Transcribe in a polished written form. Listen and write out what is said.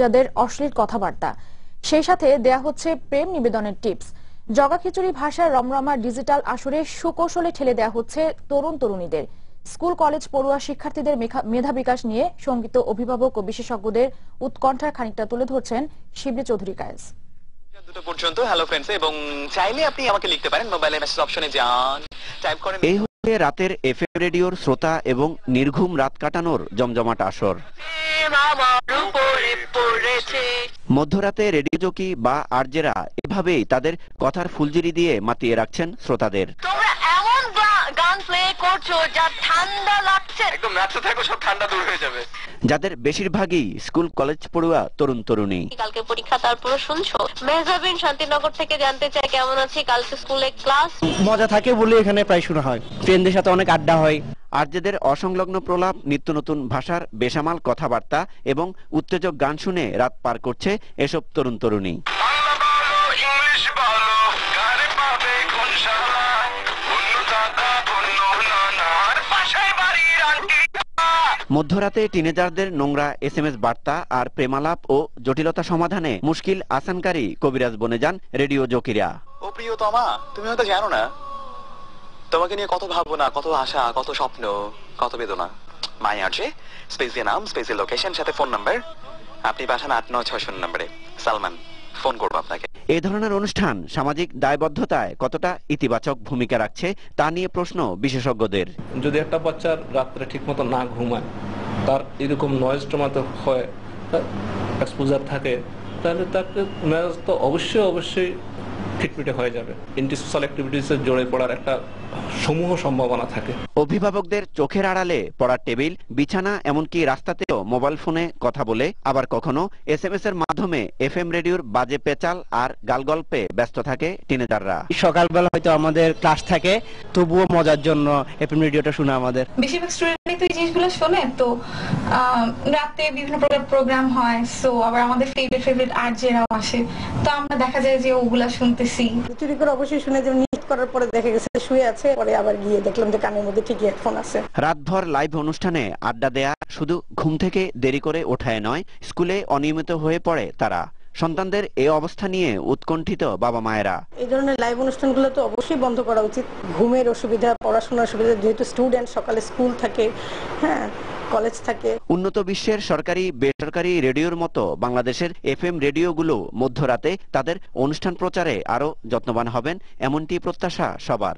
যাদের অশ্লীল কথাবার্তা, সেই সাথে দেয়া হচ্ছে প্রেম নিবেদনের টিপস। জগা খিচুড়ি ভাষার রমরমা ডিজিটাল আসরে সুকৌশলে ঠেলে দেয়া হচ্ছে তরুণ তরুণীদের। স্কুল কলেজ পড়ুয়া শিক্ষার্থীদের মেধা বিকাশ নিয়ে শঙ্কিত অভিভাবক ও বিশেষজ্ঞদের উৎকণ্ঠার খানিকটা তুলে ধরছেন শিবলি চৌধুরী কায়েস। দুটো পর্যন্ত হ্যালো ফ্রেন্ডস, এবং চাইলে আপনি আমাকে লিখতে পারেন মোবাইলে মেসেজ অপশনে যান, টাইপ করেন। এই হচ্ছে রাতের এফএম রেডিওর শ্রোতা এবং নির্ঘুম রাত কাটানোর জমজমাট আসর। মধ্যরাতে রেডিও জকি বা আরজেরা এভাবেই তাদের কথার ফুলঝুরি দিয়ে মাতিয়ে রাখছেন শ্রোতাদের। গান প্লে করছো যা ঠান্ডা লাগছে, একদম নাচতে থাকো, সব ঠান্ডা দূর হয়ে যাবে। যাদের বেশিরভাগই স্কুল কলেজ পড়ুয়া তরুণ তরুণী। কালকে পরীক্ষা, তারপর শুনছো। মেহজাবিন শান্তিনগর থেকে জানতে চাই কেমন আছি, কালকে স্কুলে ক্লাস। মজা থাকে বলে এখানে প্রায় শোনা হয়, ফ্রেন্ডদের সাথে অনেক আড্ডা হয়। আরজেদের অসংলগ্ন প্রলাপ, নিত্য নতুন ভাষার বেসামাল কথাবার্তা এবং উত্তেজক গান শুনে রাত পার করছে এসব তরুণ তরুণী। মধ্যরাতে টিনেজারদের নোংরা এসএমএস বার্তা আর প্রেমালাপ ও জটিলতা সমাধানে মুশকিল আসানকারী কবিরাজ বনে যান রেডিও জকিরা। ও প্রিয়তমা, তুমি হয়তো জানো না, তোমাকে নিয়ে কত ভাবনা, কত আশা, কত স্বপ্ন, কত বেদনা। মাই আরজে, স্পেসিয়াল নাম, স্পেসিয়াল লোকেশন, সাথে ফোন নাম্বার। আপনি পাঠান 8960 নম্বরে। সালমান ফোন করবো আপনাকে। এই ধরনের অনুষ্ঠান সামাজিক দায়বদ্ধতায় কতটা ইতিবাচক ভূমিকা রাখছে তা নিয়ে প্রশ্ন বিশেষজ্ঞদের। যদি একটা বাচ্চার রাত্রে ঠিক মতো না ঘুমায়, তার এরকম নয়েজ টমাতে হয়, এক্সপোজার থাকে, তাহলে তাকে মেজাজ তো অবশ্যই খিটমিটে হয়ে যাবে। ইন্টিসোশাল অ্যাক্টিভিটিসে জড়ে পড়ার একটা সমূহ সম্ভাবনা থাকে। অভিভাবকদের চোখের আড়ালে পড়ার টেবিল, বিছানা, এমনকি রাস্তাতেও মোবাইল ফোনে কথা বলে, আবার কখনো এসএমএস এর মাধ্যমে এফএম রেডিওর বাজে পেচাল আর গালগল্পে ব্যস্ত থাকে টিনেজাররা। সকালবেলা হয়তো আমাদের ক্লাস থাকে, তবুও মজার জন্য এফএম রেডিওটা শোনা আমাদের। বেশিরভাগ স্টুডেন্টই তো এই জিনিসগুলো শোনে, তো রাতে বিভিন্ন প্রোগ্রাম হয়, সো আবার আমাদের ফেভারিট আরজেরাও আসে, তো আমরা দেখা যায় যে ওগুলা শুনতেছি। চুরি করে অবশ্যই শুনে, যেমন নিট করার পরে দেখা গেছে শুয়ে আছে, পরে আবার গিয়ে দেখলাম যে কানের মধ্যে ঠিকই হেডফোন আছে। রাতভর লাইভ অনুষ্ঠানে আড্ডা দেয়া শুধু ঘুম থেকে দেরি করে ওঠায় নয়, স্কুলে অনিয়মিত হয়ে পড়ে তারা। সন্তানদের এই অবস্থা নিয়ে উৎকণ্ঠিত বাবা মায়েরা। এই ধরনের লাইভ অনুষ্ঠানগুলো তো অবশ্যই বন্ধ করা উচিত। ঘুমের অসুবিধা, পড়াশোনার অসুবিধা, যেহেতু স্টুডেন্ট, সকালে স্কুল থাকে, হ্যাঁ কলেজ থাকে। উন্নত বিশ্বের সরকারি বেসরকারি রেডিওর মতো বাংলাদেশের এফএম রেডিওগুলো মধ্যরাতে তাদের অনুষ্ঠান প্রচারে আরো যত্নবান হবেন, এমনটি প্রত্যাশা সবার।